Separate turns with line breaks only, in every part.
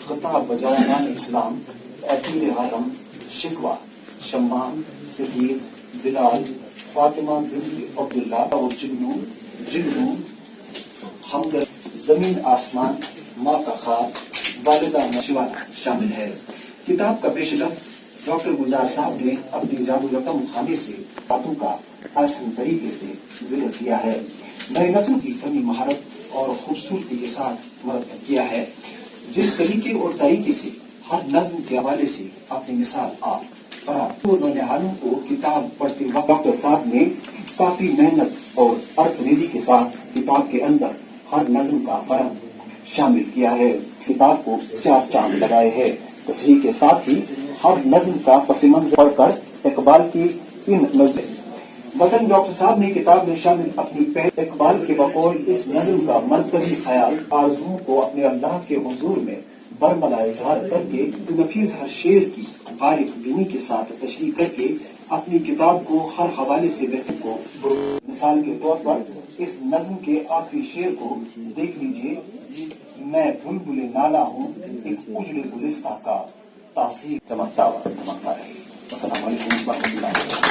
خطاب بجوانان اسلام اعتماد حرم شکوہ شمام صدیق بلال فاطمہ بنت عبداللہ اور جگنو ہمدرد زمین آسمان ماں کا خواب والدہ شیوانا شامل ہے۔ کتاب کا پیش لفظ ڈاکٹر گلزار صاحب نے اپنی جادو رقم خانے سے باتوں کا آسان طریقے سے ذکر کیا ہے، نئے نسل کی فنی مہارت اور خوبصورتی کے ساتھ مرتب کیا ہے، جس طریقے اور طریقے سے ہر نظم کے حوالے سے اپنی مثال آپ نونے حالوں کو کتاب پڑھتے وقت ڈاکٹر صاحب نے کافی محنت اور عرق ریزی کے ساتھ کتاب کے اندر ہر نظم کا فرم شامل کیا ہے۔ کتاب کو 4 چاند لگائے ہیں، تصریح کے ساتھ ہی ہر نظم کا پس منظر پڑھ کر اقبال کی ان نظم مثلاً ڈاکٹر صاحب نے کتاب میں شامل اپنی پہل اقبال کے بقول اس نظم کا مرکزی خیال آرزوؤں کو اپنے اللہ کے حضور میں برملا اظہار کر کے نفیس ہر شعر کی عارف بینی کے ساتھ تشریح کر کے اپنی کتاب کو ہر حوالے سے بہتر کو مثال کے طور پر اس نظم کے آخری شعر کو دیکھ لیجیے، میں بلبل نالا ہوں ایک اجڑے گلستہ کا تاثیر چمکتا رہے۔ السلام علیکم ورحمۃ اللہ۔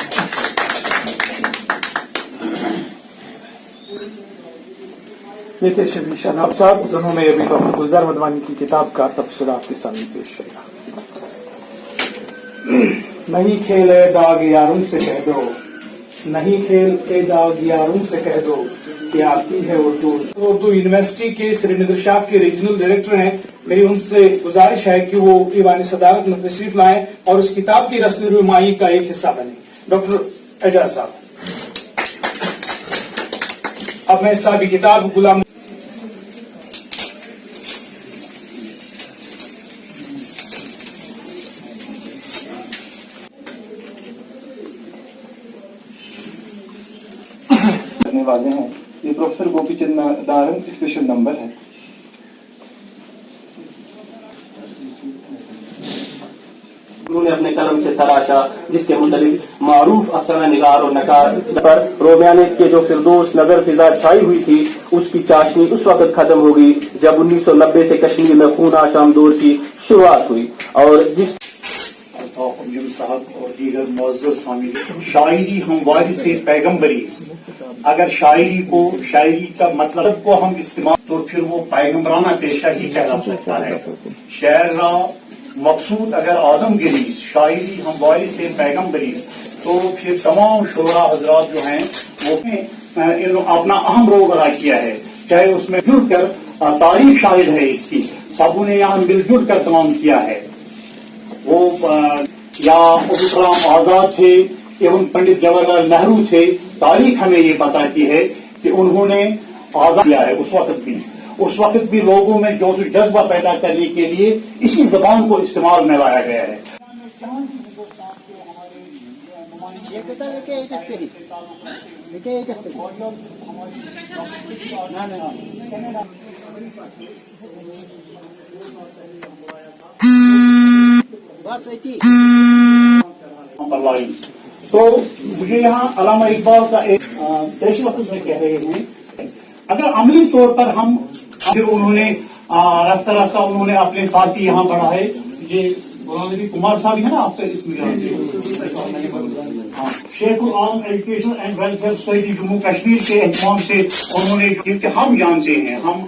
دیکھیے شبیر شناب صاحب زنوں میں ابھی ڈاکٹر گلزار مدوانی کی کتاب کا تبصرہ آپ کے سامنے پیش کرنا۔ نہیں کھیل اے داغ یاروں سے کہہ دو، نہیں کھیل اے داغ یاروں سے کہہ دو کہ آتی ہے اردو یونیورسٹی کے سری نگر شاہ کے ریجنل ڈائریکٹر ہیں، میری ان سے گزارش ہے کہ وہ ایوان صدارت میں تشریف لائیں اور اس کتاب کی رسم رمائی کا ایک حصہ بنیں۔ ڈاکٹر اعجاز صاحب، اب میں صاحب کتاب غلام
والے ہیں، یہ پروفیسر گوپی چند نارنگ اسپیشل نمبر ہے۔
انہوں نے اپنے قلم سے تراشا، جس کے متعلق معروف افسانہ نگار اور نقار پر رومیانے کے جو فردوس نظر فضا چھائی ہوئی تھی، اس کی چاشنی اس وقت ختم ہوگی جب 1990 سے کشمیر میں خون آشام دور کی شروعات ہوئی، اور جس
صاحب اور دیگر معزز حامل شاعری ہمواری سے پیغمبری، اگر شاعری کا مطلب کو ہم استعمال تو پھر وہ پیغمبرانہ پیشہ ہی کہلا سکتا ہے۔ شعر را مقصود اگر آدمگری، شاعری ہمواری سے پیغمبری، تو پھر تمام شعراء حضرات جو ہیں وہ اپنا اہم رول ادا کیا ہے، چاہے اس میں جڑ کر تاریخ شاہد ہے اس کی، سب نے یہاں مل جڑ کر تمام کیا ہے۔ وہ یا عبدالکلام آزاد تھے، ایون پنڈت جواہر لال نہرو تھے، تاریخ ہمیں یہ بتاتی ہے کہ انہوں نے آزاد کیا ہے۔ اس وقت بھی لوگوں میں جوش و جذبہ پیدا کرنے کے لیے اسی زبان کو استعمال میں لایا گیا ہے۔ تو مجھے یہاں علامہ اقبال کا ایک پیش لفظ میں کہہ رہے ہیں، اگر عملی طور پر ہم پھر انہوں نے رفتہ رفتہ انہوں نے اپنے ساتھی یہاں بڑھائے، یہ غلام نبی کمار صاحب ہے نا آپ سے اس میں شیخ العالم education and welfare society Jammu Kashmir کے اہتمام سے انہوں نے، کیونکہ ہم جانتے ہیں ہم